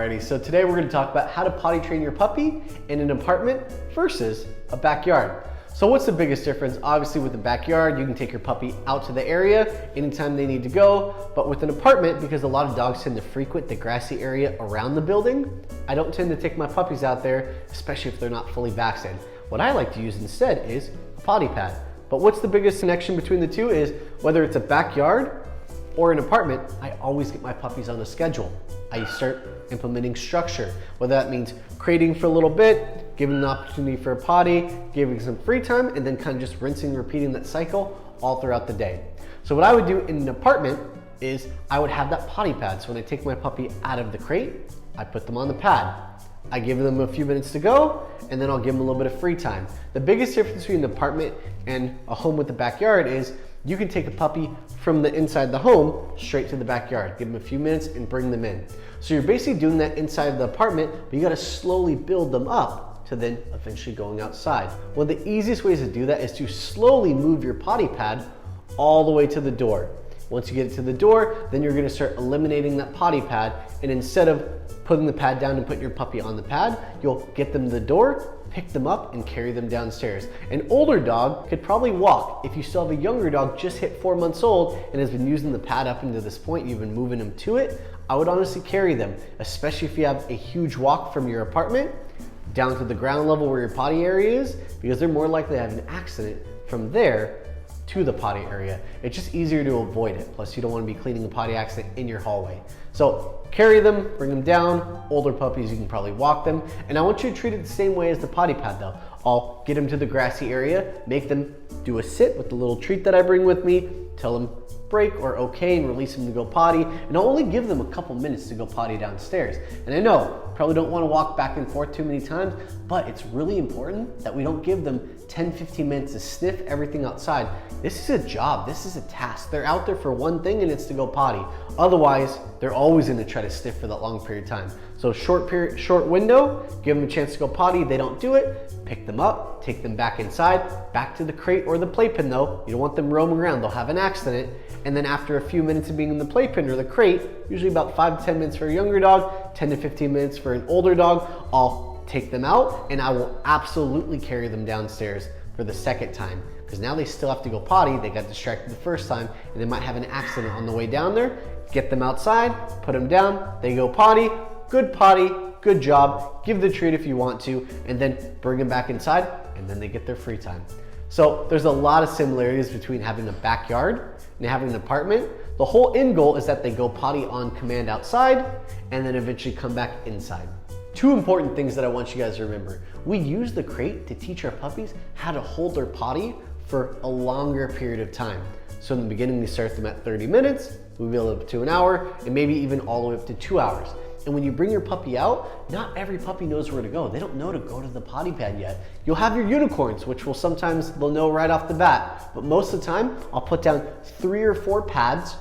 Alrighty, so today we're going to talk about how to potty train your puppy in an apartment versus a backyard. So what's the biggest difference? Obviously with the backyard, you can take your puppy out to the area anytime they need to go, but with an apartment, because a lot of dogs tend to frequent the grassy area around the building, I don't tend to take my puppies out there, especially if they're not fully vaccinated. What I like to use instead is a potty pad. But what's the biggest connection between the two is whether it's a backyard or an apartment, I always get my puppies on a schedule. I start implementing structure, whether that means crating for a little bit, giving an opportunity for a potty, giving some free time, and then kind of just rinsing and repeating that cycle all throughout the day. So what I would do in an apartment is I would have that potty pad. So when I take my puppy out of the crate, I put them on the pad. I give them a few minutes to go, and then I'll give them a little bit of free time. The biggest difference between an apartment and a home with the backyard is you can take a puppy from the inside the home straight to the backyard, give them a few minutes and bring them in. So you're basically doing that inside of the apartment, but you gotta slowly build them up to then eventually going outside. One of the easiest ways to do that is to slowly move your potty pad all the way to the door. Once you get it to the door, then you're gonna start eliminating that potty pad, and instead of putting the pad down and putting your puppy on the pad, you'll get them to the door, pick them up and carry them downstairs. An older dog could probably walk. If you still have a younger dog just hit 4 months old and has been using the pad up until this point, you've been moving them to it, I would honestly carry them, especially if you have a huge walk from your apartment down to the ground level where your potty area is, because they're more likely to have an accident from there to the potty area. It's just easier to avoid it. Plus you don't want to be cleaning a potty accident in your hallway. So carry them, bring them down. Older puppies, you can probably walk them. And I want you to treat it the same way as the potty pad though. I'll get them to the grassy area, make them do a sit with the little treat that I bring with me, tell them break or okay and release them to go potty. And I'll only give them a couple minutes to go potty downstairs. And I know, probably don't want to walk back and forth too many times, but it's really important that we don't give them 10-15 minutes to sniff everything outside. This is a job, this is a task. They're out there for one thing and it's to go potty. Otherwise, they're always gonna try to sniff for that long period of time. So short window, give them a chance to go potty. They don't do it, pick them up, take them back inside, back to the crate or the playpen though. You don't want them roaming around, they'll have an accident. And then after a few minutes of being in the playpen or the crate, usually about 5 to 10 minutes for a younger dog, 10 to 15 minutes for an older dog, I'll take them out and I will absolutely carry them downstairs for the second time. Because now they still have to go potty, they got distracted the first time and they might have an accident on the way down there. Get them outside, put them down, they go potty, good job, give the treat if you want to, and then bring them back inside and then they get their free time. So there's a lot of similarities between having a backyard and having an apartment. The whole end goal is that they go potty on command outside and then eventually come back inside. Two important things that I want you guys to remember. We use the crate to teach our puppies how to hold their potty for a longer period of time. So in the beginning, we start them at 30 minutes, we build up to an hour, and maybe even all the way up to 2 hours. And when you bring your puppy out, not every puppy knows where to go. They don't know to go to the potty pad yet. You'll have your unicorns, which will sometimes they'll know right off the bat. But most of the time, I'll put down 3 or 4 pads,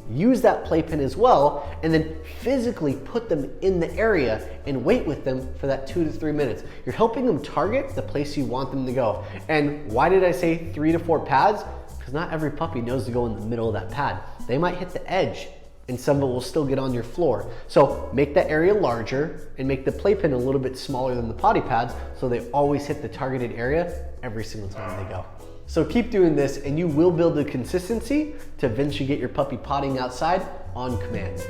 use that playpen as well, and then physically put them in the area and wait with them for that 2 to 3 minutes. You're helping them target the place you want them to go. And why did I say 3 to 4 pads? Because not every puppy knows to go in the middle of that pad. They might hit the edge and some of it will still get on your floor. So make that area larger and make the playpen a little bit smaller than the potty pads so they always hit the targeted area every single time they go. So keep doing this and you will build the consistency to eventually get your puppy pottying outside on command.